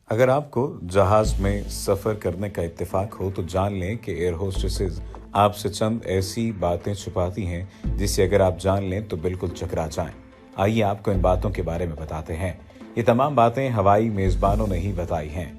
अगर आपको जहाज में सफर करने का इत्तेफाक हो तो जान लें कि एयर होस्टेसेस आपसे चंद ऐसी बातें छुपाती हैं जिसे अगर आप जान लें तो बिल्कुल चकरा जाएं। आइए आपको इन बातों के बारे में बताते हैं। ये तमाम बातें हवाई मेजबानों ने ही बताई हैं।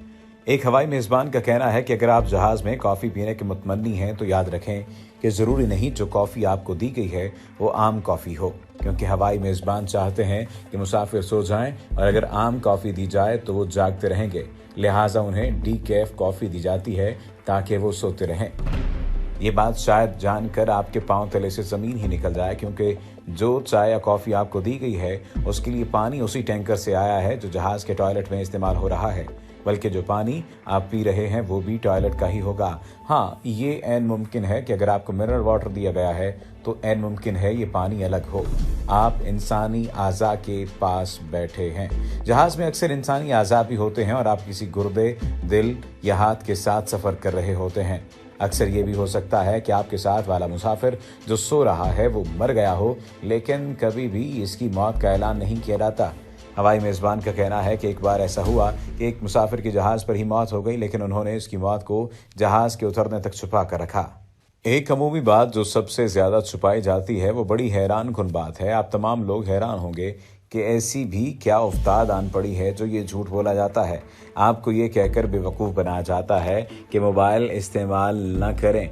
एक हवाई मेजबान का कहना है कि अगर आप जहाज में कॉफी पीने के मुतमन्नी हैं तो याद रखें कि जरूरी नहीं जो कॉफी आपको दी गई है वो आम कॉफी हो, क्योंकि हवाई मेजबान चाहते हैं कि मुसाफिर सो जाएं और अगर आम कॉफी दी जाए तो वो जागते रहेंगे। लिहाजा उन्हें डीकैफ कॉफी दी जाती है ताकि वो सोते रहें। ये बात शायद जानकर आपके पांव तले से जमीन ही निकल जाए, क्योंकि जो चाय या कॉफी आपको दी गई है उसके लिए पानी उसी टैंकर से आया है जो जहाज के टॉयलेट में इस्तेमाल हो रहा है, बल्कि जो पानी आप पी रहे हैं वो भी टॉयलेट का ही होगा। हाँ, ये ऐन मुमकिन है कि अगर आपको मिनरल वाटर दिया गया है तो ऐन मुमकिन है ये पानी अलग हो। आप इंसानी आज़ा के पास बैठे हैं। जहाज में अक्सर इंसानी आज़ा भी होते हैं और आप किसी गुर्दे, दिल या हाथ के साथ सफ़र कर रहे होते हैं। अक्सर ये भी हो सकता है कि आपके साथ वाला मुसाफिर जो सो रहा है वो मर गया हो, लेकिन कभी भी इसकी मौत का ऐलान नहीं किया जाता। हवाई मेज़बान का कहना है कि एक बार ऐसा हुआ कि एक मुसाफिर की जहाज़ पर ही मौत हो गई, लेकिन उन्होंने इसकी मौत को जहाज़ के उतरने तक छुपा कर रखा। एक अमूमी बात जो सबसे ज़्यादा छुपाई जाती है वो बड़ी हैरान कुन बात है। आप तमाम लोग हैरान होंगे कि ऐसी भी क्या उफ्ताद आन पड़ी है जो ये झूठ बोला जाता है। आपको ये कहकर बेवकूफ़ बनाया जाता है कि मोबाइल इस्तेमाल न करें।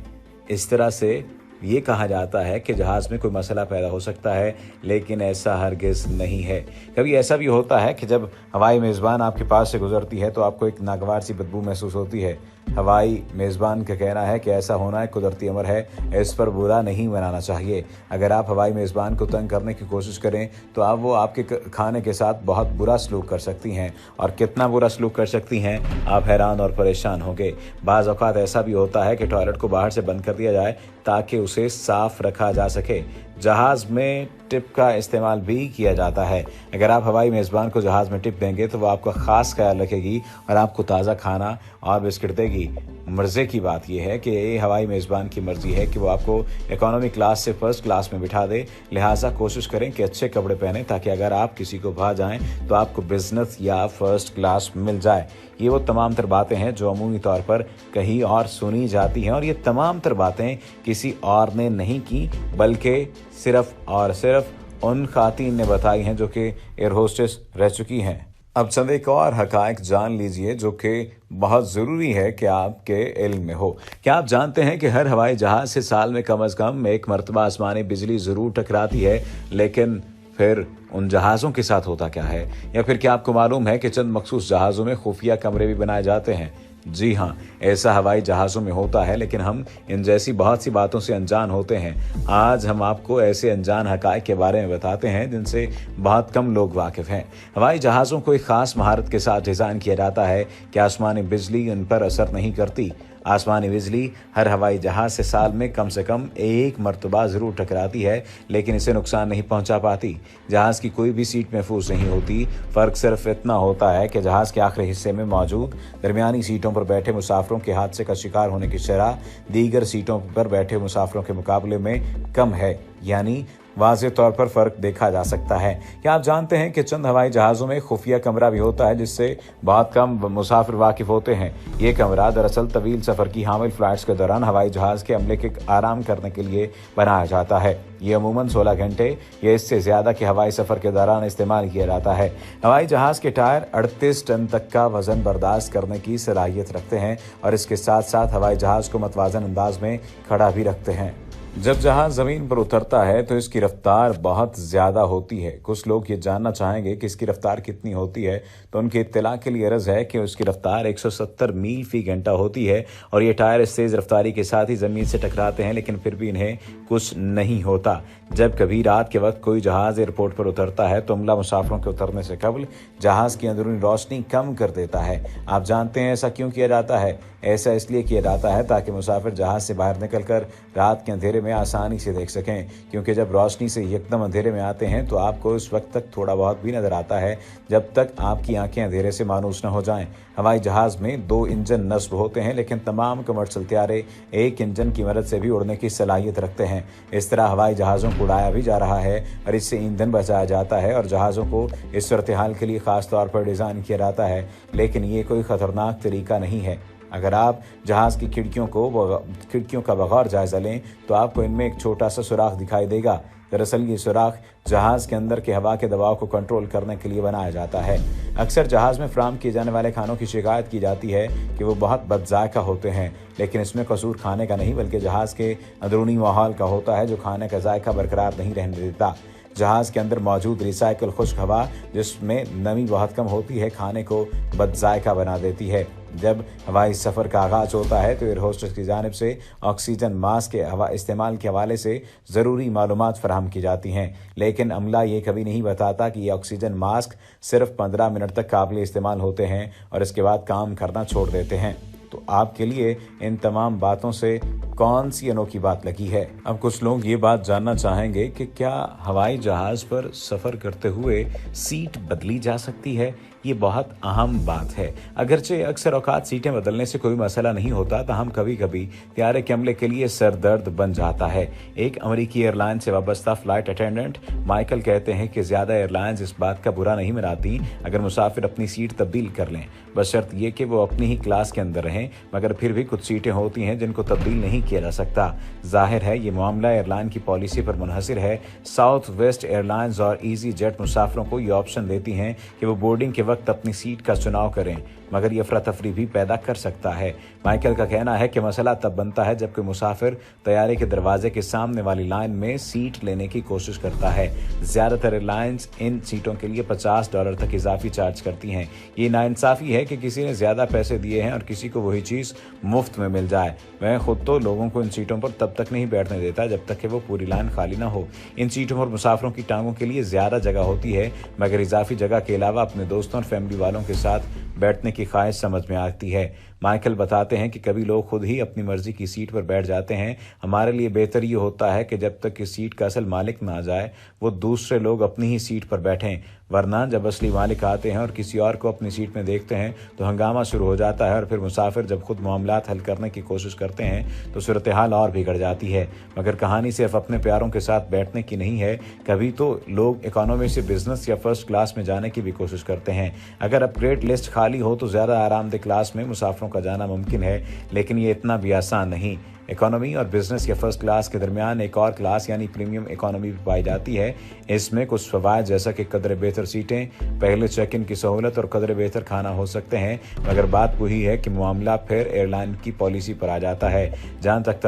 इस तरह से ये कहा जाता है कि जहाज़ में कोई मसला पैदा हो सकता है, लेकिन ऐसा हरगिज़ नहीं है। कभी ऐसा भी होता है कि जब हवाई मेज़बान आपके पास से गुजरती है तो आपको एक नागवार सी बदबू महसूस होती है। हवाई मेज़बान का कहना है कि ऐसा होना एक कुदरती अमर है, इस पर बुरा नहीं मनाना चाहिए। अगर आप हवाई मेज़बान को तंग करने की कोशिश करें तो आप वो आपके खाने के साथ बहुत बुरा सलूक कर सकती हैं, और कितना बुरा सलूक कर सकती हैं आप हैरान और परेशान होंगे। बाज़ औक़ात ऐसा भी होता है कि टॉयलेट को बाहर से बंद कर दिया जाए ताकि उसे साफ़ रखा जा सके। जहाज़ में टिप का इस्तेमाल भी किया जाता है। अगर आप हवाई मेज़बान को जहाज़ में टिप देंगे तो वो आपका ख़ास ख्याल रखेगी और आपको ताज़ा खाना और बिस्किट देगी। मज़े की बात यह है कि ये हवाई मेज़बान की मर्ज़ी है कि वो आपको इकोनॉमी क्लास से फ़र्स्ट क्लास में बिठा दे। लिहाजा कोशिश करें कि अच्छे कपड़े पहनें ताकि अगर आप किसी को भा जाएं तो आपको बिज़नेस या फ़र्स्ट क्लास मिल जाए। ये वो तमाम तर बातें हैं जो अमूमी तौर पर कहीं और सुनी जाती हैं, और ये तमाम तर बातें किसी और ने नहीं की बल्कि सिर्फ़ और सिर्फ उन ख़ातीन ने बताई हैं जो कि एयर होस्टेस रह चुकी हैं। अब चंद एक और हक़ाइक़ जान लीजिए जो कि बहुत ज़रूरी है कि आपके इल्म में हो। क्या आप जानते हैं कि हर हवाई जहाज़ से साल में कम अज़ कम एक मरतबा आसमानी बिजली ज़रूर टकराती है, लेकिन फिर उन जहाज़ों के साथ होता क्या है? या फिर क्या आपको मालूम है कि चंद मखसूस जहाज़ों में खुफिया कमरे भी बनाए जाते हैं? जी हाँ, ऐसा हवाई जहाज़ों में होता है, लेकिन हम इन जैसी बहुत सी बातों से अनजान होते हैं। आज हम आपको ऐसे अनजान हक़ाइक़ के बारे में बताते हैं जिनसे बहुत कम लोग वाकिफ़ हैं। हवाई जहाज़ों को एक ख़ास महारत के साथ डिज़ाइन किया जाता है कि आसमानी बिजली उन पर असर नहीं करती। आसमानी बिजली हर हवाई जहाज़ से कम एक मरतबा ज़रूर टकराती है, लेकिन इसे नुकसान नहीं पहुंचा पाती। जहाज़ की कोई भी सीट महफूज नहीं होती। फ़र्क सिर्फ इतना होता है कि जहाज़ के आखिरी हिस्से में मौजूद दरमियानी सीटों पर बैठे मुसाफिरों के हादसे का शिकार होने की शरह दीगर सीटों पर बैठे मुसाफिरों के मुकाबले में कम है, यानी वाज़ेह तौर पर फ़र्क देखा जा सकता है। क्या आप जानते हैं कि चंद हवाई जहाज़ों में खुफिया कमरा भी होता है जिससे बहुत कम मुसाफिर वाकिफ़ होते हैं? ये कमरा दरअसल तवील सफ़र की हामिल फ़्लाइट्स के दौरान हवाई जहाज़ के अमले के आराम करने के लिए बनाया जाता है। ये अमूमन 16 घंटे या इससे ज़्यादा के हवाई सफ़र के दौरान इस्तेमाल किया जाता है। हवाई जहाज़ के टायर 38 टन तक का वज़न बर्दाश्त करने की सलाहियत रखते हैं और इसके साथ साथ हवाई जहाज़ को मतवाज़न अंदाज में खड़ा भी रखते हैं। जब जहाज ज़मीन पर उतरता है तो इसकी रफ्तार बहुत ज़्यादा होती है। कुछ लोग ये जानना चाहेंगे कि इसकी रफ्तार कितनी होती है, तो उनकी इत्तला के लिए अर्ज़ है कि उसकी रफ्तार 170 मील फ़ी घंटा होती है, और ये टायर इस तेज़ रफ्तारी के साथ ही ज़मीन से टकराते हैं, लेकिन फिर भी इन्हें कुछ नहीं होता। जब कभी रात के वक्त कोई जहाज़ एयरपोर्ट पर उतरता है तो अमला मुसाफिरों के उतरने से कबल जहाज़ की अंदरूनी रोशनी कम कर देता है। आप जानते हैं ऐसा क्यों किया जाता है? ऐसा इसलिए किया जाता है ताकि मुसाफिर जहाज़ से बाहर निकलकर रात के अंधेरे में आसानी से देख सकें, क्योंकि जब रोशनी से एकदम अंधेरे में आते हैं तो आपको उस वक्त तक थोड़ा बहुत भी नजर आता है जब तक आपकी आंखें अंधेरे से मानूस न हो जाएं। हवाई जहाज में 2 इंजन नस्ब होते हैं, लेकिन तमाम कमर्शियल तैयारे एक इंजन की मदद से भी उड़ने की सलाहियत रखते हैं। इस तरह हवाई जहाज़ों को उड़ाया भी जा रहा है और इससे ईंधन बचाया जाता है और जहाज़ों को इस सूरत हाल के लिए ख़ास तौर पर डिज़ाइन किया जाता है। लेकिन ये कोई ख़तरनाक तरीका नहीं है। अगर आप जहाज़ की खिड़कियों का बगौर जायज़ा लें तो आपको इनमें एक छोटा सा सुराख दिखाई देगा। दरअसल ये सुराख जहाज़ के अंदर के हवा के दबाव को कंट्रोल करने के लिए बनाया जाता है। अक्सर जहाज़ में फराहम किए जाने वाले खानों की शिकायत की जाती है कि वो बहुत बदजायका होते हैं, लेकिन इसमें कसूर खाने का नहीं बल्कि जहाज़ के अंदरूनी माहौल का होता है, जो खाने का जायका बरकरार नहीं रहने देता। जहाज़ के अंदर मौजूद रिसाइकल खुश्क हवा, जिसमें नमी बहुत कम होती है, खाने को बदजायका बना देती है। जब हवाई सफ़र का आगाज़ होता है तो एयर होस्टेस की जानिब से ऑक्सीजन मास्क के इस्तेमाल के हवाले से ज़रूरी मालूमात फराहम की जाती हैं, लेकिन अमला ये कभी नहीं बताता कि ये ऑक्सीजन मास्क सिर्फ 15 मिनट तक काबिल इस्तेमाल होते हैं और इसके बाद काम करना छोड़ देते हैं। तो आपके लिए इन तमाम बातों से कौन सी अनोखी बात लगी है? अब कुछ लोग ये बात जानना चाहेंगे कि क्या हवाई जहाज़ पर सफ़र करते हुए सीट बदली जा सकती है? ये बहुत अहम बात है। अगरचे अक्सर औकात सीटें बदलने से कोई मसला नहीं होता, ताहम कभी कभी त्यारे के अमले के लिए सरदर्द बन जाता है। एक अमेरिकी एयरलाइन से वाबस्ता फ्लाइट अटेंडेंट माइकल कहते हैं कि ज़्यादा एयरलाइंस इस बात का बुरा नहीं मनाती अगर मुसाफिर अपनी सीट तब्दील कर लें, बशर्त ये कि वो अपनी ही क्लास के अंदर रहें, मगर फिर भी कुछ सीटें होती हैं जिनको तब्दील नहीं किया जा सकता। जाहिर है ये मामला एयरलाइन की पॉलिसी पर मुनहसिर है। साउथ वेस्ट एयरलाइंस और ईजी जेट मुसाफिरों को ये ऑप्शन देती हैं कि वो बोर्डिंग के वक्त अपनी सीट का चुनाव करें, मगर ये अफरा तफरी भी पैदा कर सकता है। माइकल का कहना है कि मसला तब बनता है जब कोई मुसाफिर तैयारे के दरवाजे के सामने वाली लाइन में सीट लेने की कोशिश करता है। ज़्यादातर एयरलाइंस इन सीटों के लिए $50 तक इजाफी चार्ज करती हैं। ये नाइंसाफ़ी है कि किसी ने ज़्यादा पैसे दिए हैं और किसी को वही चीज़ मुफ्त में मिल जाए। मैं खुद तो लोगों को इन सीटों पर तब तक नहीं बैठने देता जब तक कि वो पूरी लाइन खाली ना हो। इन सीटों पर मुसाफिरों की टांगों के लिए ज़्यादा जगह होती है, मगर इजाफी जगह के अलावा अपने दोस्तों और फैमिली वालों के साथ बैठने की ख्वाहिश समझ में आती है। माइकल बताते हैं कि कभी लोग खुद ही अपनी मर्जी की सीट पर बैठ जाते हैं। हमारे लिए बेहतर ये होता है कि जब तक कि सीट का असल मालिक ना आ जाए वो दूसरे लोग अपनी ही सीट पर बैठें, वरना जब असली मालिक आते हैं और किसी और को अपनी सीट में देखते हैं तो हंगामा शुरू हो जाता है और फिर मुसाफिर जब खुद मामलात हल करने की कोशिश करते हैं तो सूरत हाल और बिगड़ जाती है। मगर कहानी सिर्फ अपने प्यारों के साथ बैठने की नहीं है, कभी तो लोग इकोनॉमी से बिजनेस या फर्स्ट क्लास में जाने की भी कोशिश करते हैं। अगर अपग्रेड लिस्ट खाली हो तो ज़्यादा आरामदेह क्लास में मुसाफिरों का जाना मुमकिन है, लेकिन ये इतना भी आसान नहीं। इकोनॉमी और बिजनेस या फर्स्ट क्लास के दरमियान एक और क्लास यानी प्रीमियम इकोनॉमी भी पाई जाती है। इसमें कुछ फ़वाइद जैसा कि कदर बेहतर सीटें, पहले चेक इन की सहूलत और कदर बेहतर खाना हो सकते हैं, मगर बात वही है कि मामला फिर एयरलाइन की पॉलिसी पर आ जाता है। जहाँ तक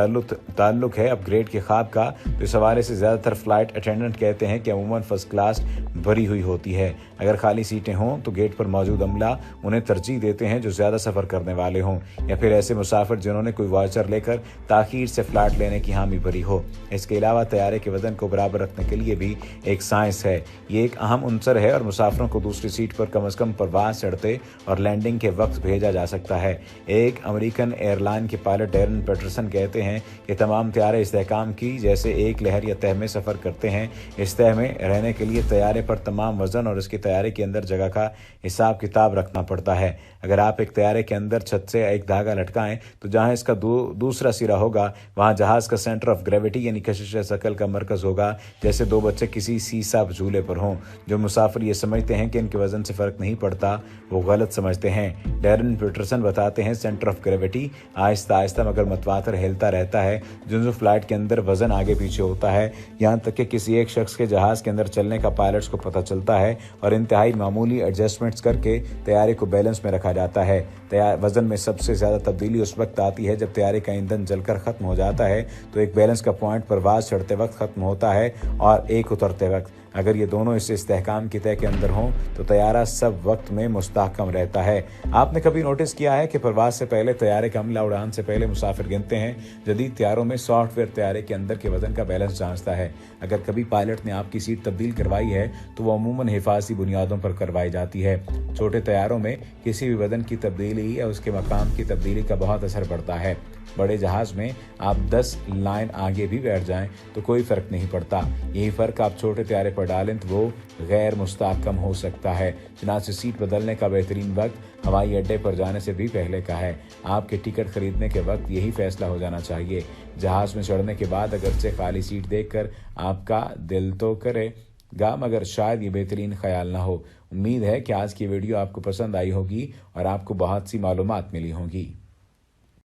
ताल्लुक है अपग्रेड के ख्वाब का, तो इस हवाले से ज़्यादातर फ्लाइट अटेंडेंट कहते हैं कि अमूमन फर्स्ट क्लास भरी हुई होती है। अगर खाली सीटें हों तो गेट पर मौजूद अमला उन्हें तरजीह देते हैं जो ज़्यादा सफ़र करने वाले हों, या फिर ऐसे मुसाफिर जिन्होंने कोई वाउचर लेकर ताखीर से फ्लाइट लेने की हामी भरी हो। इसके अलावा तैयारे के वजन को बराबर रखने के लिए भी एक साइंस है। ये एक अहम अंसर है और मुसाफिरों को दूसरी सीट पर कम से कम परवाज़ चढ़ते और लैंडिंग के वक्त भेजा जा सकता है। एक अमेरिकन एयरलाइन के पायलट डैरन पेटरसन कहते हैं कि तमाम तैयारे इस्तेहकाम की जैसे एक लहर या तह में सफ़र करते हैं। इस तह में रहने के लिए तैयारे पर तमाम वजन और इसके तैयारे के अंदर जगह का हिसाब किताब रखना पड़ता है। अगर आप एक तैयारे के अंदर छत से एक धागा लटकाएं तो जहां इसका दूसरा सिरा होगा वहां जहाज का सेंटर ऑफ ग्रेविटी यानी कशिश शकल का मरकज होगा, जैसे दो बच्चे किसी सीसा झूले पर हों। जो मुसाफिर ये समझते हैं कि इनके वजन से फर्क नहीं पड़ता वो गलत समझते हैं। डैरन पीटरसन बताते हैं centre of gravity Aahista Aahista मगर मतवातर हिलता रहता है। जो फ्लाइट के अंदर वजन आगे पीछे होता है, यहाँ तक कि किसी एक शख्स के जहाज के अंदर चलने का पायलट्स को पता चलता है और इंतहाई मामूली एडजस्टमेंट्स करके तैयारे को बैलेंस में रखा जाता है। वजन में सबसे ज़्यादा तब्दीली उस वक्त आती है जब तैयारे का ईंधन जलकर ख़त्म हो जाता है, तो एक बैलेंस का पॉइंट परवाज़ चढ़ते वक्त ख़त्म होता है और एक उतरते वक्त। अगर ये दोनों इस इस्तेहकाम की तय के अंदर हों तो तैयारा सब वक्त में मुस्तहकम रहता है। आपने कभी नोटिस किया है कि परवाज से पहले तैयारे का अमला उड़ान से पहले मुसाफिर गिनते हैं? जदीद तैयारों में सॉफ्टवेयर तैयारे के अंदर के वजन का बैलेंस जांचता है। अगर कभी पायलट ने आपकी सीट तब्दील करवाई है तो वो अमूमन हिफाजती बुनियादों पर करवाई जाती है। छोटे तैयारों में किसी भी वजन की तब्दीली या उसके मकाम की तब्दीली का बहुत असर पड़ता है। बड़े जहाज में आप 10 लाइन आगे भी बैठ जाएं तो कोई फर्क नहीं पड़ता। यही फर्क आप छोटे तैयारे पर डालें तो वो गैर मुस्तहकम हो सकता है। चुनांचे सीट बदलने का बेहतरीन वक्त हवाई अड्डे पर जाने से भी पहले का है। आपके टिकट खरीदने के वक्त यही फैसला हो जाना चाहिए। जहाज में चढ़ने के बाद अगरचे खाली सीट देखकर आपका दिल तो करेगा, मगर शायद ये बेहतरीन ख्याल ना हो। उम्मीद है कि आज की वीडियो आपको पसंद आई होगी और आपको बहुत सी मालूमात मिली होंगी।